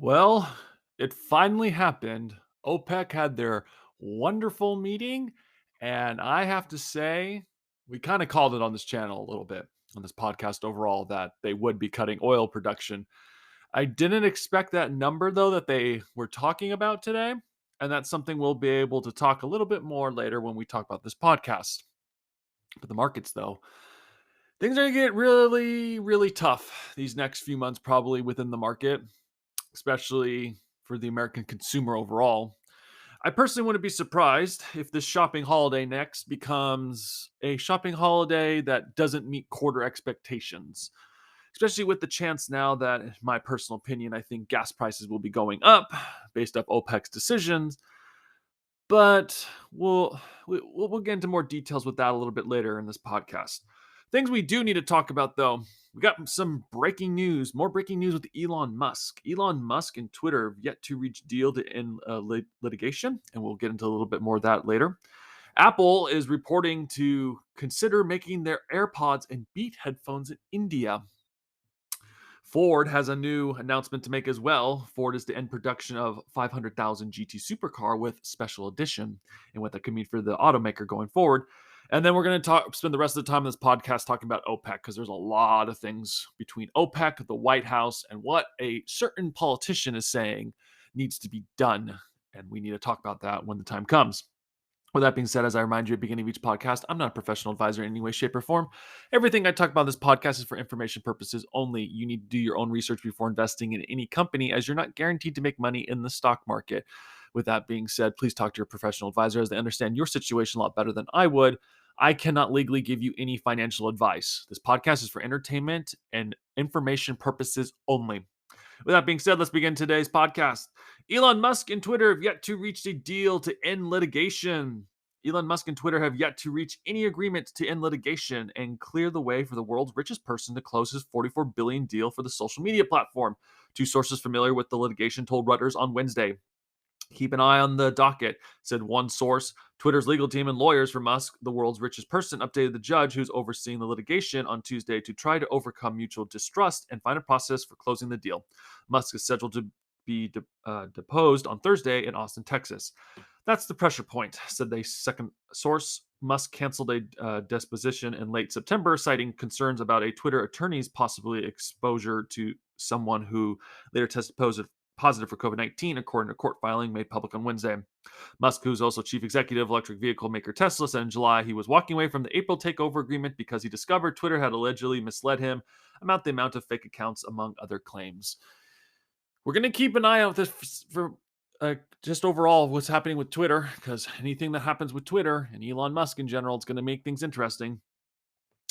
Well, it finally happened. OPEC had their wonderful meeting, and I have to say, we kind of called it on this channel a little bit, on this podcast overall, that they would be cutting oil production. I didn't expect that number, though, that they were talking about today. And that's something we'll be able to talk a little bit more later when we talk about this podcast. But the markets, though, things are going to get really, really tough these next few months, probably within the market, especially for the American consumer overall. I personally wouldn't be surprised if this shopping holiday next becomes a shopping holiday that doesn't meet quarter expectations, especially with the chance now that, in my personal opinion, I think gas prices will be going up based off OPEC's decisions. But we'll get into more details with that a little bit later in this podcast. Things we do need to talk about, though. We got some breaking news, more breaking news with Elon Musk. Elon Musk and Twitter have yet to reach deal to end litigation, and we'll get into a little bit more of that later. Apple is reporting to consider making their AirPods and Beat headphones in India. Ford has a new announcement to make as well. Ford is to end production of 500,000 GT supercar with special edition, and what that could mean for the automaker going forward. And then we're going to spend the rest of the time in this podcast talking about OPEC, because there's a lot of things between OPEC, the White House, and what a certain politician is saying needs to be done. And we need to talk about that when the time comes. With that being said, as I remind you at the beginning of each podcast, I'm not a professional advisor in any way, shape, or form. Everything I talk about in this podcast is for information purposes only. You need to do your own research before investing in any company, as you're not guaranteed to make money in the stock market. With that being said, please talk to your professional advisor, as they understand your situation a lot better than I would. I cannot legally give you any financial advice. This podcast is for entertainment and information purposes only. With that being said, let's begin today's podcast. Elon Musk and Twitter have yet to reach a deal to end litigation. Elon Musk and Twitter have yet to reach any agreement to end litigation and clear the way for the world's richest person to close his $44 billion deal for the social media platform. Two sources familiar with the litigation told Reuters on Wednesday. Keep an eye on the docket, said one source. Twitter's legal team and lawyers for Musk, the world's richest person, updated the judge who's overseeing the litigation on Tuesday to try to overcome mutual distrust and find a process for closing the deal. Musk is scheduled to be deposed on Thursday in Austin, Texas. That's the pressure point, said the second source. Musk canceled a deposition in late September, citing concerns about a Twitter attorney's possibly exposure to someone who later tested positive for COVID-19, according to a court filing made public on Wednesday. Musk, who's also chief executive of electric vehicle maker Tesla, said in July he was walking away from the April takeover agreement because he discovered Twitter had allegedly misled him about the amount of fake accounts, among other claims. We're going to keep an eye out this for just overall what's happening with Twitter, because anything that happens with Twitter and Elon Musk in general, it's going to make things interesting.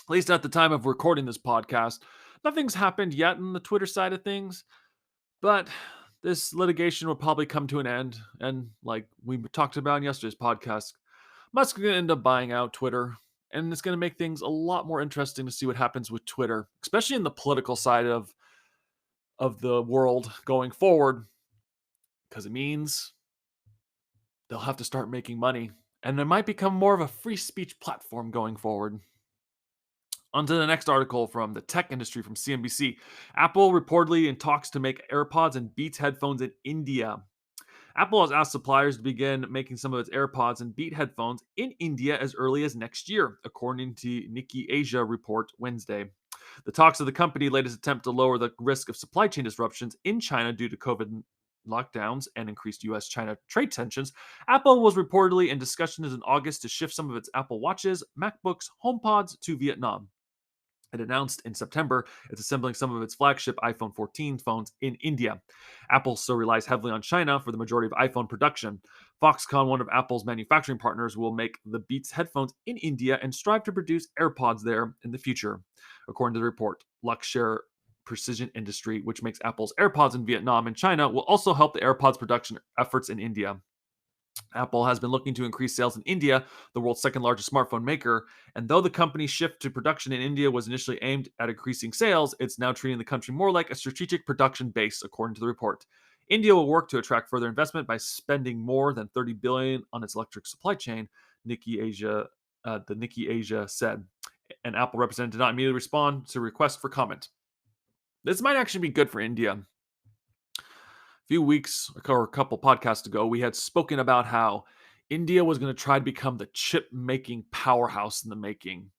At least at the time of recording this podcast, nothing's happened yet in the Twitter side of things. But this litigation will probably come to an end. And like we talked about in yesterday's podcast, Musk is going to end up buying out Twitter. And it's going to make things a lot more interesting to see what happens with Twitter, especially in the political side of the world going forward, because it means they'll have to start making money. And it might become more of a free speech platform going forward. On to the next article from the tech industry from CNBC. Apple reportedly in talks to make AirPods and Beats headphones in India. Apple has asked suppliers to begin making some of its AirPods and Beat headphones in India as early as next year, according to Nikkei Asia report Wednesday. The talks of the company's latest attempt to lower the risk of supply chain disruptions in China due to COVID lockdowns and increased US-China trade tensions. Apple was reportedly in discussions in August to shift some of its Apple Watches, MacBooks, HomePods to Vietnam. It announced in September it's assembling some of its flagship iPhone 14 phones in India. Apple still relies heavily on China for the majority of iPhone production. Foxconn, one of Apple's manufacturing partners, will make the Beats headphones in India and strive to produce AirPods there in the future. According to the report, Luxshare Precision Industry, which makes Apple's AirPods in Vietnam and China, will also help the AirPods production efforts in India. Apple has been looking to increase sales in India, the world's second largest smartphone maker. And though the company's shift to production in India was initially aimed at increasing sales, it's now treating the country more like a strategic production base, according to the report. India will work to attract further investment by spending more than $30 billion on its electric supply chain, the Nikkei Asia said. An Apple representative did not immediately respond to requests for comment. This might actually be good for India. few weeks or a couple podcasts ago, we had spoken about how India was going to try to become the chip making powerhouse in the making.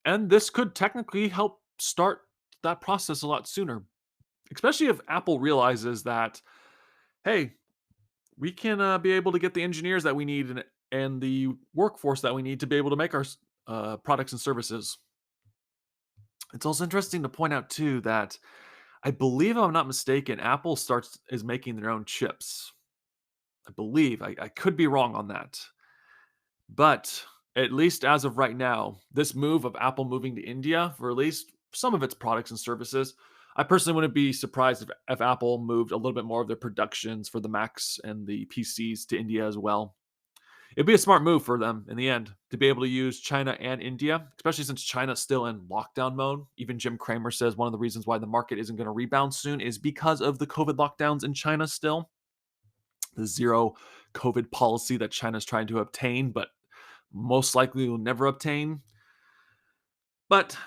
And this could technically help start that process a lot sooner, especially if Apple realizes that, hey, we can be able to get the engineers that we need and the workforce that we need to be able to make our products and services. It's also interesting to point out too that I believe, if I'm not mistaken, Apple starts is making their own chips. I believe I could be wrong on that, but at least as of right now, this move of Apple moving to India for at least some of its products and services, I personally wouldn't be surprised if Apple moved a little bit more of their productions for the Macs and the PCs to India as well. It'd be a smart move for them in the end to be able to use China and India, especially since China's still in lockdown mode. Even Jim Cramer says one of the reasons why the market isn't going to rebound soon is because of the COVID lockdowns in China still. The zero COVID policy that China's trying to obtain, but most likely will never obtain. But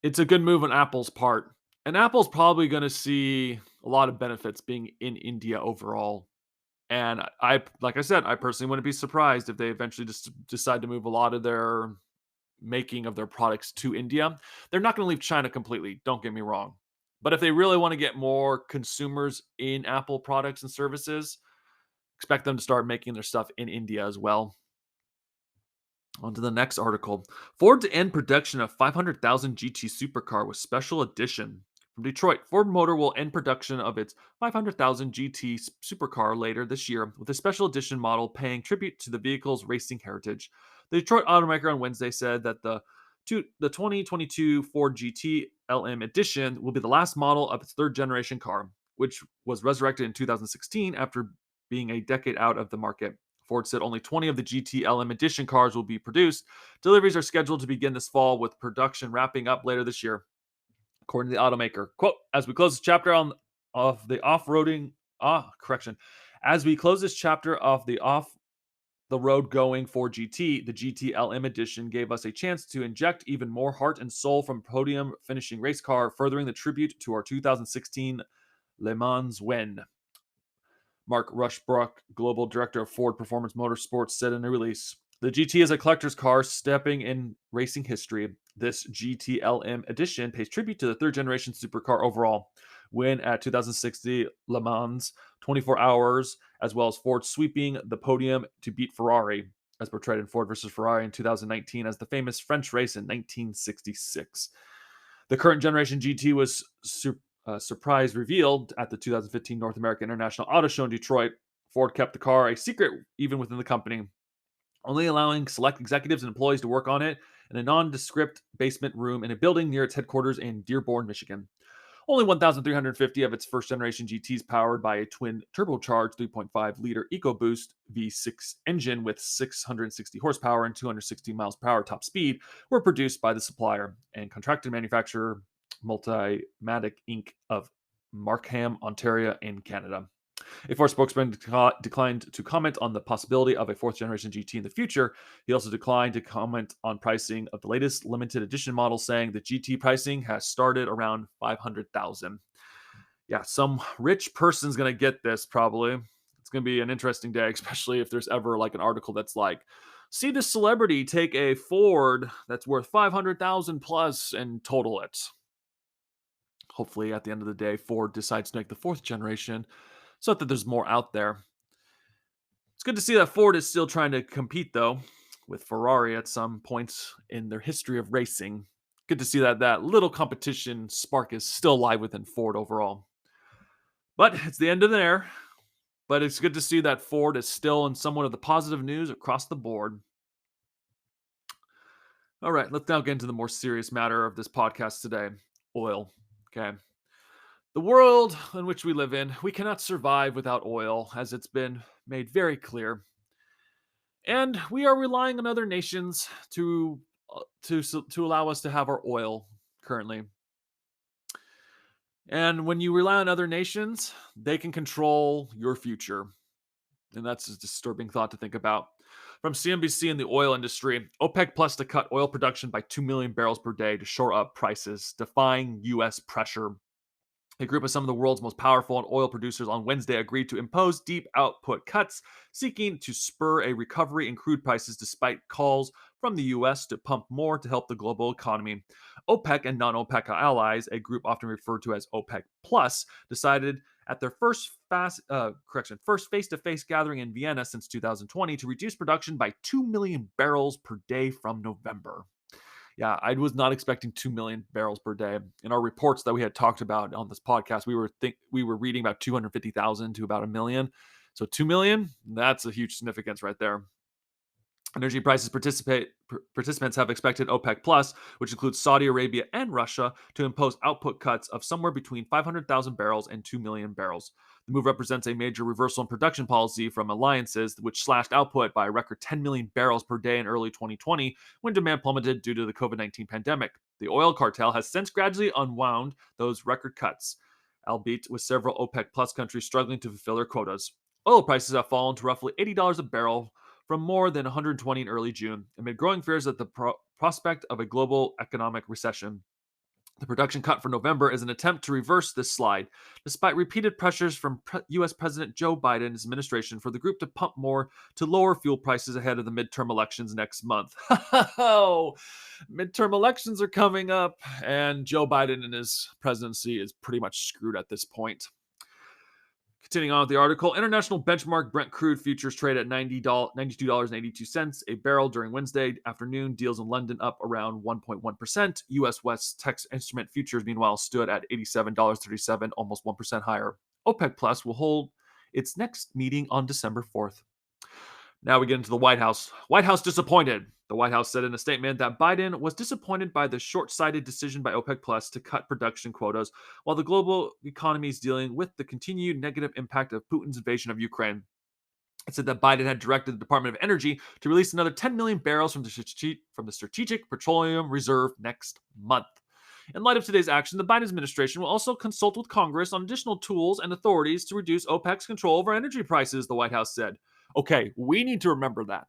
it's a good move on Apple's part. And Apple's probably going to see a lot of benefits being in India overall. And like I said, I personally wouldn't be surprised if they eventually just decide to move a lot of their making of their products to India. They're not going to leave China completely, don't get me wrong. But if they really want to get more consumers in Apple products and services, expect them to start making their stuff in India as well. On to the next article. Ford to end production of 500,000 GT supercar with special edition. From Detroit, Ford Motor will end production of its 500,000 GT supercar later this year with a special edition model paying tribute to the vehicle's racing heritage. The Detroit automaker on Wednesday said that the 2022 Ford GT LM edition will be the last model of its third generation car, which was resurrected in 2016 after being a decade out of the market. Ford said only 20 of the GT LM edition cars will be produced. Deliveries are scheduled to begin this fall, with production wrapping up later this year, according to the automaker. Quote, as we close this chapter of the off-roading, as we close this chapter of the road going Ford GT, the GT LM edition gave us a chance to inject even more heart and soul from podium finishing race car, furthering the tribute to our 2016 Le Mans win. Mark Rushbrook, global director of Ford Performance Motorsports, said in a release, the GT is a collector's car stepping in racing history. This GTLM edition pays tribute to the third generation supercar overall win at 2060 Le Mans 24 hours, as well as Ford sweeping the podium to beat Ferrari, as portrayed in Ford versus Ferrari in 2019 as the famous French race in 1966. The current generation GT was surprise revealed at the 2015 North American International Auto Show in Detroit. Ford kept the car a secret even within the company, only allowing select executives and employees to work on it in a nondescript basement room in a building near its headquarters in Dearborn, Michigan. Only 1,350 of its first generation GTs powered by a twin turbocharged 3.5 liter EcoBoost V6 engine with 660 horsepower and 260 miles per hour top speed were produced by the supplier and contracted manufacturer Multimatic Inc. of Markham, Ontario, in Canada. A Ford spokesman declined to comment on the possibility of a fourth generation GT in the future. He also declined to comment on pricing of the latest limited edition model, saying the GT pricing has started around 500,000. Yeah, some rich person's going to get this probably. It's going to be an interesting day, especially if there's ever like an article that's like, see this celebrity take a Ford that's worth 500,000 plus and total it. Hopefully, at the end of the day, Ford decides to make the fourth generation so that there's more out there. It's good to see that Ford is still trying to compete, though, with Ferrari at some points in their history of racing. Good to see that little competition spark is still alive within Ford overall. But it's the end of the era. But it's good to see that Ford is still in somewhat of the positive news across the board. All right, let's now get into the more serious matter of this podcast today, oil. Okay. The world in which we live in, we cannot survive without oil, as it's been made very clear. And we are relying on other nations to allow us to have our oil currently. And when you rely on other nations, they can control your future. And that's a disturbing thought to think about. From CNBC and the oil industry, OPEC Plus to cut oil production by 2 million barrels per day to shore up prices, defying U.S. pressure. A group of some of the world's most powerful and oil producers on Wednesday agreed to impose deep output cuts, seeking to spur a recovery in crude prices despite calls from the U.S. to pump more to help the global economy. OPEC and non-OPEC allies, a group often referred to as OPEC Plus, decided at their first face-to-face gathering in Vienna since 2020 to reduce production by 2 million barrels per day from November. Yeah, I was not expecting 2 million barrels per day. In our reports that we had talked about on this podcast, we were reading about 250,000 to about a million. So 2 million, that's a huge significance right there. Energy prices participants have expected OPEC Plus, which includes Saudi Arabia and Russia, to impose output cuts of somewhere between 500,000 barrels and 2 million barrels. The move represents a major reversal in production policy from alliances, which slashed output by a record 10 million barrels per day in early 2020 when demand plummeted due to the COVID 19 pandemic. The oil cartel has since gradually unwound those record cuts, albeit with several OPEC Plus countries struggling to fulfill their quotas. Oil prices have fallen to roughly $80 a barrel from more than 120 in early June, amid growing fears at the prospect of a global economic recession. The production cut for November is an attempt to reverse this slide, despite repeated pressures from U.S. President Joe Biden's administration for the group to pump more to lower fuel prices ahead of the midterm elections next month. Oh, midterm elections are coming up, and Joe Biden and his presidency is pretty much screwed at this point. Continuing on with the article, international benchmark Brent crude futures trade at $92.82 a barrel during Wednesday afternoon. Deals in London up around 1.1%. U.S. West Tex Instrument futures, meanwhile, stood at $87.37, almost 1% higher. OPEC Plus will hold its next meeting on December 4th. Now we get into the White House. White House disappointed. The White House said in a statement that Biden was disappointed by the short-sighted decision by OPEC Plus to cut production quotas while the global economy is dealing with the continued negative impact of Putin's invasion of Ukraine. It said that Biden had directed the Department of Energy to release another 10 million barrels from the Strategic Petroleum Reserve next month. In light of today's action, the Biden administration will also consult with Congress on additional tools and authorities to reduce OPEC's control over energy prices, the White House said. Okay, we need to remember that.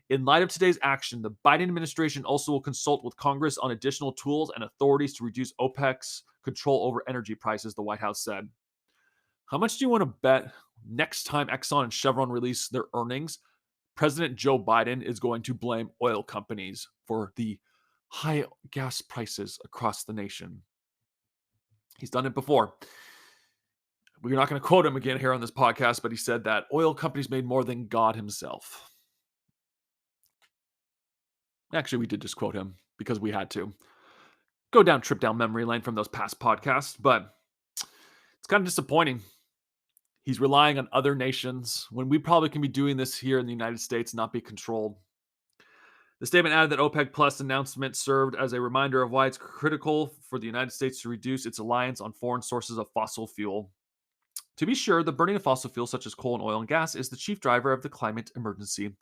In light of today's action, the Biden administration also will consult with Congress on additional tools and authorities to reduce OPEC's control over energy prices, the White House said. How much do you want to bet next time Exxon and Chevron release their earnings, President Joe Biden is going to blame oil companies for the high gas prices across the nation? He's done it before. We're not going to quote him again here on this podcast, but he said that oil companies made more than God himself. Actually, we did just quote him because we had to. Trip down memory lane from those past podcasts, but it's kind of disappointing. He's relying on other nations when we probably can be doing this here in the United States and not be controlled. The statement added that OPEC Plus announcement served as a reminder of why it's critical for the United States to reduce its reliance on foreign sources of fossil fuel. To be sure, the burning of fossil fuels such as coal and oil and gas is the chief driver of the climate emergency.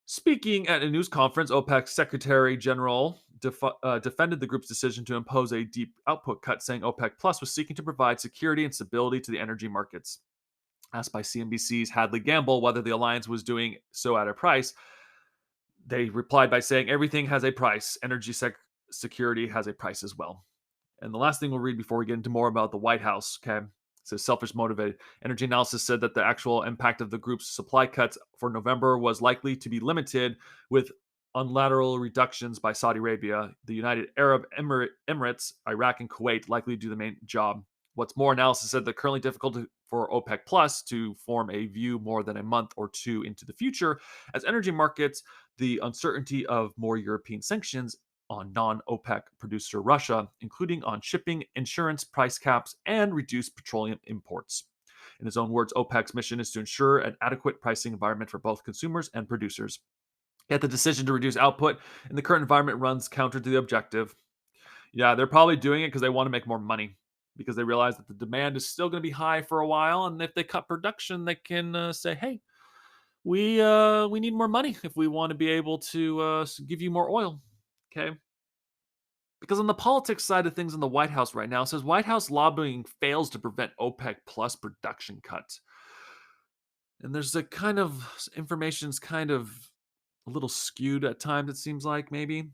Speaking at a news conference, OPEC's Secretary General defended the group's decision to impose a deep output cut, saying OPEC Plus was seeking to provide security and stability to the energy markets. Asked by CNBC's Hadley Gamble whether the alliance was doing so at a price, they replied by saying everything has a price. Energy security has a price as well. And the last thing we'll read before we get into more about the White House, okay? It says selfish motivated. Energy analysis said that the actual impact of the group's supply cuts for November was likely to be limited, with unilateral reductions by Saudi Arabia, the United Arab Emirates, Iraq, and Kuwait likely to do the main job. What's more, analysis said that currently difficult for OPEC Plus to form a view more than a month or two into the future, as energy markets, the uncertainty of more European sanctions on non-OPEC producer Russia, including on shipping, insurance, price caps, and reduced petroleum imports. In his own words, OPEC's mission is to ensure an adequate pricing environment for both consumers and producers. Yet the decision to reduce output in the current environment runs counter to the objective. Yeah, they're probably doing it because they want to make more money, because they realize that the demand is still going to be high for a while, and if they cut production, they can say, "Hey, we need more money if we want to be able to give you more oil." Okay. Because on the politics side of things in the White House right now, it says White House lobbying fails to prevent OPEC Plus production cuts. And there's a kind of information's kind of a little skewed at times, it seems like, maybe.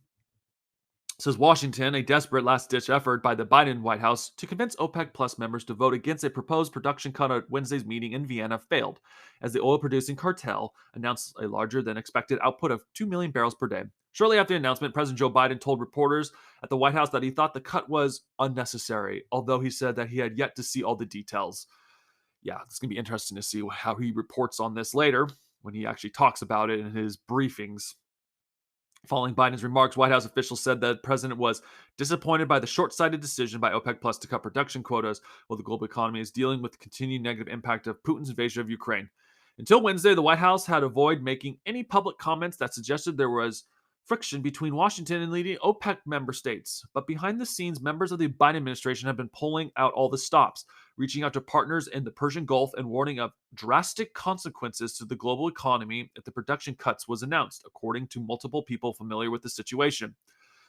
Says Washington, a desperate last-ditch effort by the Biden White House to convince OPEC Plus members to vote against a proposed production cut at Wednesday's meeting in Vienna failed, as the oil-producing cartel announced a larger-than-expected output of 2 million barrels per day. Shortly after the announcement, President Joe Biden told reporters at the White House that he thought the cut was unnecessary, although he said that he had yet to see all the details. Yeah, it's going to be interesting to see how he reports on this later when he actually talks about it in his briefings. Following Biden's remarks, White House officials said that the president was disappointed by the short-sighted decision by OPEC Plus to cut production quotas while the global economy is dealing with the continued negative impact of Putin's invasion of Ukraine. Until Wednesday, the White House had avoided making any public comments that suggested there was friction between Washington and leading OPEC member states. But behind the scenes, members of the Biden administration have been pulling out all the stops, reaching out to partners in the Persian Gulf and warning of drastic consequences to the global economy if the production cuts was announced, according to multiple people familiar with the situation.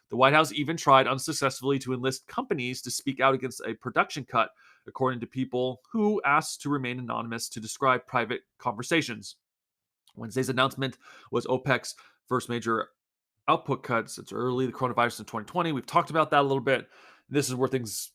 The White House even tried unsuccessfully to enlist companies to speak out against a production cut, according to people who asked to remain anonymous to describe private conversations. Wednesday's announcement was OPEC's first major output cuts. It's early, the coronavirus in 2020. We've talked about that a little bit. This is where things,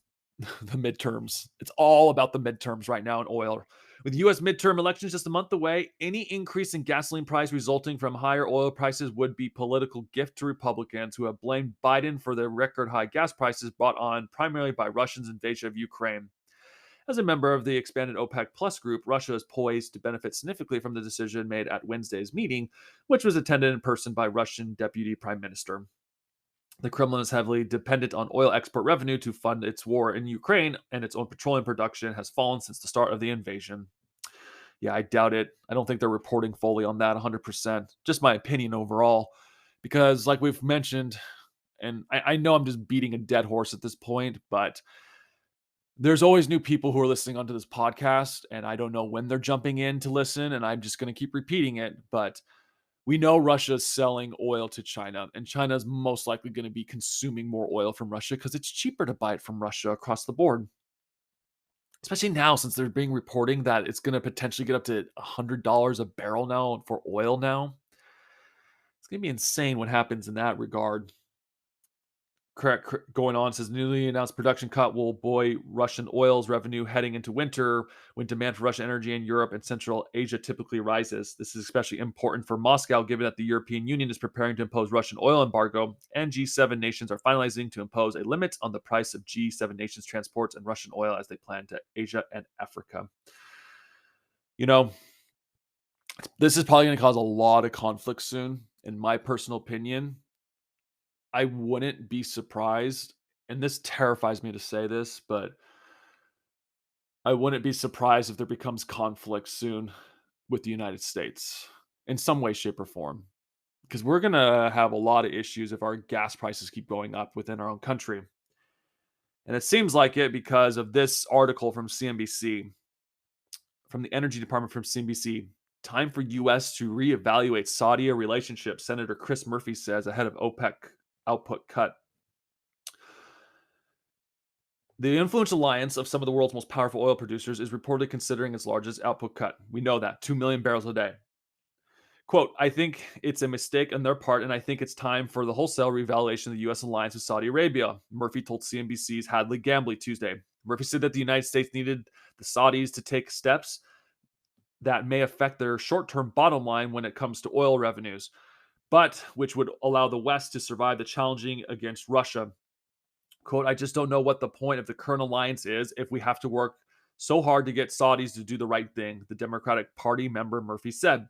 the midterms, it's all about the midterms right now in oil. With U.S. midterm elections just a month away, any increase in gasoline price resulting from higher oil prices would be political gift to Republicans who have blamed Biden for the record high gas prices brought on primarily by Russia's invasion of Ukraine. As a member of the expanded OPEC Plus group, Russia is poised to benefit significantly from the decision made at Wednesday's meeting, which was attended in person by Russian Deputy Prime Minister. The Kremlin is heavily dependent on oil export revenue to fund its war in Ukraine, and its own petroleum production has fallen since the start of the invasion. Yeah, I doubt it. I don't think they're reporting fully on that 100%. Just my opinion overall. Because, like we've mentioned, and I know I'm just beating a dead horse at this point, but there's always new people who are listening onto this podcast, and I don't know when they're jumping in to listen, and I'm just going to keep repeating it. But we know Russia's selling oil to China, and China's most likely going to be consuming more oil from Russia because it's cheaper to buy it from Russia across the board. Especially now, since they're being reporting that it's going to potentially get up to $100 a barrel now for oil now. It's going to be insane what happens in that regard. Correct. Going on, says newly announced production cut will buoy Russian oil's revenue heading into winter when demand for Russian energy in Europe and Central Asia typically rises. This is especially important for Moscow, given that the European Union is preparing to impose Russian oil embargo, and G7 nations are finalizing to impose a limit on the price of G7 nations transports and Russian oil as they plan to Asia and Africa. You know, this is probably going to cause a lot of conflict soon, in my personal opinion. I wouldn't be surprised, and this terrifies me to say this, but I wouldn't be surprised if there becomes conflict soon with the United States in some way, shape, or form. Because we're going to have a lot of issues if our gas prices keep going up within our own country. And it seems like it because of this article from CNBC, from the Energy Department from CNBC. Time for U.S. to reevaluate Saudi relationship, Senator Chris Murphy says ahead of OPEC output cut. The influential alliance of some of the world's most powerful oil producers is reportedly considering its largest output cut. We know that, 2 million barrels a day. Quote, I think it's a mistake on their part, and I think it's time for the wholesale reevaluation of the U.S. alliance with Saudi Arabia, Murphy told CNBC's Hadley Gambley Tuesday. Murphy said that the United States needed the Saudis to take steps that may affect their short-term bottom line when it comes to oil revenues, but which would allow the West to survive the challenging against Russia. Quote, I just don't know what the point of the current alliance is if we have to work so hard to get Saudis to do the right thing, the Democratic Party member Murphy said.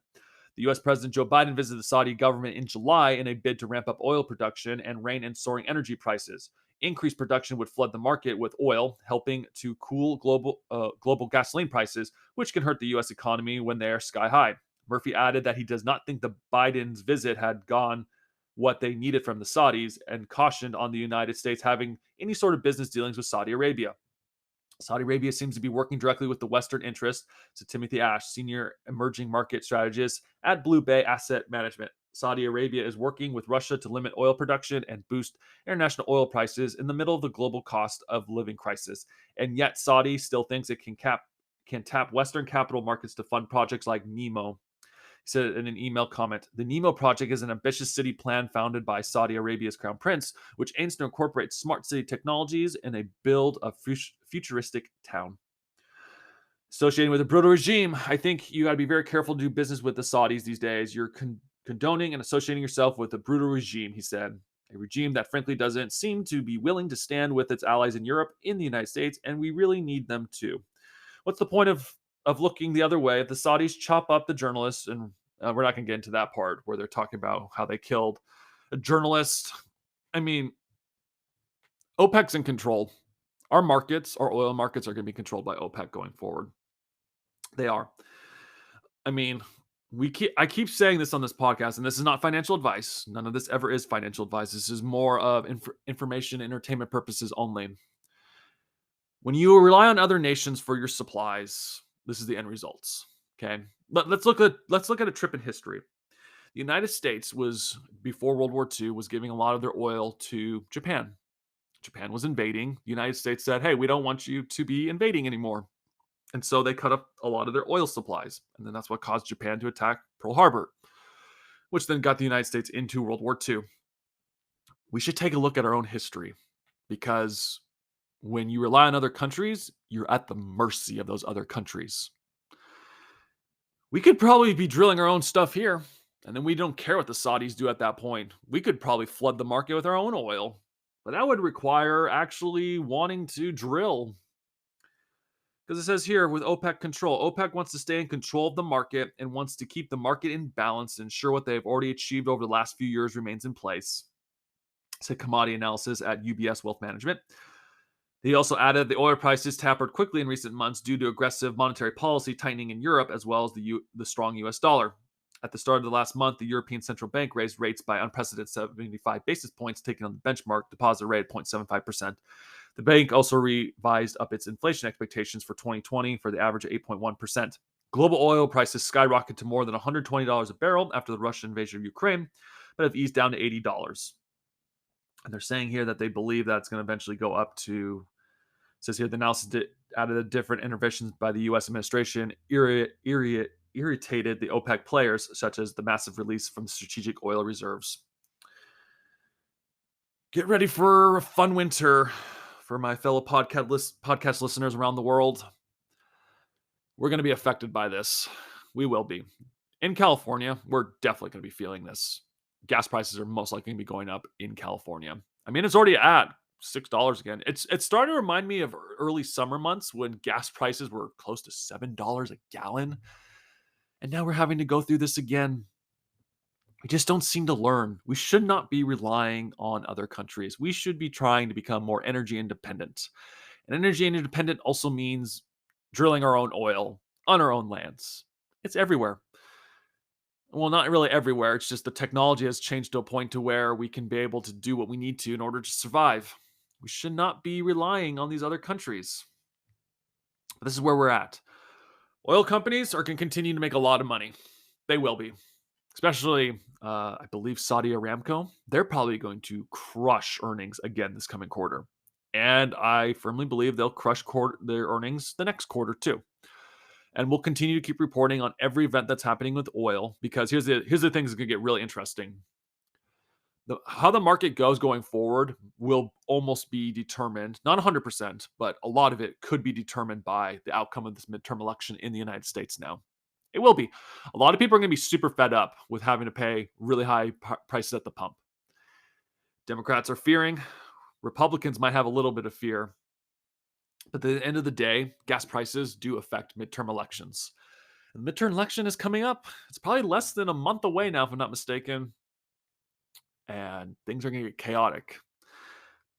The U.S. President Joe Biden visited the Saudi government in July in a bid to ramp up oil production and rein in soaring energy prices. Increased production would flood the market with oil, helping to cool global gasoline prices, which can hurt the U.S. economy when they are sky high. Murphy added that he does not think the Biden's visit had gone what they needed from the Saudis and cautioned on the United States having any sort of business dealings with Saudi Arabia. Saudi Arabia seems to be working directly with the Western interest, said Timothy Ash, senior emerging market strategist at Blue Bay Asset Management. Saudi Arabia is working with Russia to limit oil production and boost international oil prices in the middle of the global cost of living crisis. And yet Saudi still thinks it can tap Western capital markets to fund projects like Nemo. He said in an email comment, the Nemo project is an ambitious city plan founded by Saudi Arabia's crown prince, which aims to incorporate smart city technologies and build a futuristic town. Associating with a brutal regime, I think you got to be very careful to do business with the Saudis these days. You're condoning and associating yourself with a brutal regime, he said. A regime that frankly doesn't seem to be willing to stand with its allies in Europe, in the United States, and we really need them to. What's the point of looking the other way if the Saudis chop up the journalists? And we're not going to get into that part where they're talking about how they killed a journalist. I mean, OPEC's in control. Our markets, our oil markets, are going to be controlled by OPEC going forward. They are. I mean, I keep saying this on this podcast, and this is not financial advice. None of this ever is financial advice. This is more of information, entertainment purposes only. When you rely on other nations for your supplies, this is the end results. Okay, let's look at a trip in history. The United States was, before World War II, was giving a lot of their oil to Japan. Japan was invading. The United States said, "Hey, we don't want you to be invading anymore." And so they cut up a lot of their oil supplies. And then that's what caused Japan to attack Pearl Harbor, which then got the United States into World War II. We should take a look at our own history, because when you rely on other countries, you're at the mercy of those other countries. We could probably be drilling our own stuff here, and then we don't care what the Saudis do at that point. We could probably flood the market with our own oil, but that would require actually wanting to drill. Because it says here with OPEC control, OPEC wants to stay in control of the market and wants to keep the market in balance and ensure what they've already achieved over the last few years remains in place, said commodity analysis at UBS Wealth Management. He also added the oil prices tapered quickly in recent months due to aggressive monetary policy tightening in Europe, as well as the strong US dollar. At the start of the last month, the European Central Bank raised rates by unprecedented 75 basis points, taking on the benchmark deposit rate at 0.75%. The bank also revised up its inflation expectations for 2020 for the average of 8.1%. Global oil prices skyrocketed to more than $120 a barrel after the Russian invasion of Ukraine, but have eased down to $80. And they're saying here that they believe that it's going to eventually go up to, it says here, the analysis added the different interventions by the U.S. administration irritated the OPEC players, such as the massive release from strategic oil reserves. Get ready for a fun winter for my fellow podcast listeners around the world. We're going to be affected by this. We will be. In California, we're definitely going to be feeling this. Gas prices are most likely going to be going up in California. I mean, it's already at $6 again. It's starting to remind me of early summer months when gas prices were close to $7 a gallon. And now we're having to go through this again. We just don't seem to learn. We should not be relying on other countries. We should be trying to become more energy independent. And energy independent also means drilling our own oil on our own lands. It's everywhere. Well, not really everywhere. It's just the technology has changed to a point to where we can be able to do what we need to in order to survive. We should not be relying on these other countries. But this is where we're at. Oil companies are going to continue to make a lot of money. They will be. Especially, I believe Saudi Aramco. They're probably going to crush earnings again this coming quarter. And I firmly believe they'll crush their earnings the next quarter too. And we'll continue to keep reporting on every event that's happening with oil, because here's the thing that's going to get really interesting. How the market goes going forward will almost be determined, not 100%, but a lot of it could be determined by the outcome of this midterm election in the United States now. It will be. A lot of people are going to be super fed up with having to pay really high prices at the pump. Democrats are fearing. Republicans might have a little bit of fear. But at the end of the day, gas prices do affect midterm elections. And the midterm election is coming up. It's probably less than a month away now, if I'm not mistaken. And things are going to get chaotic.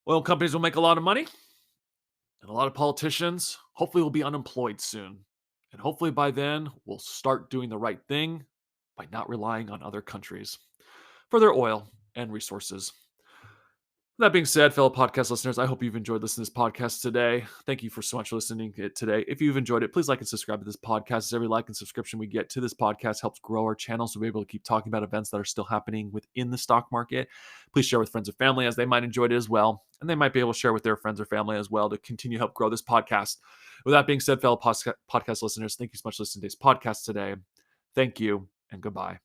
Oil companies will make a lot of money. And a lot of politicians hopefully will be unemployed soon. And hopefully by then, we'll start doing the right thing by not relying on other countries for their oil and resources. That being said, fellow podcast listeners, I hope you've enjoyed listening to this podcast today. Thank you for so much for listening to it today. If you've enjoyed it, please like and subscribe to this podcast. As every like and subscription we get to this podcast helps grow our channel, so we're able to keep talking about events that are still happening within the stock market. Please share with friends or family, as they might enjoy it as well. And they might be able to share with their friends or family as well to continue to help grow this podcast. With that being said, fellow podcast listeners, thank you so much for listening to this podcast today. Thank you. and goodbye.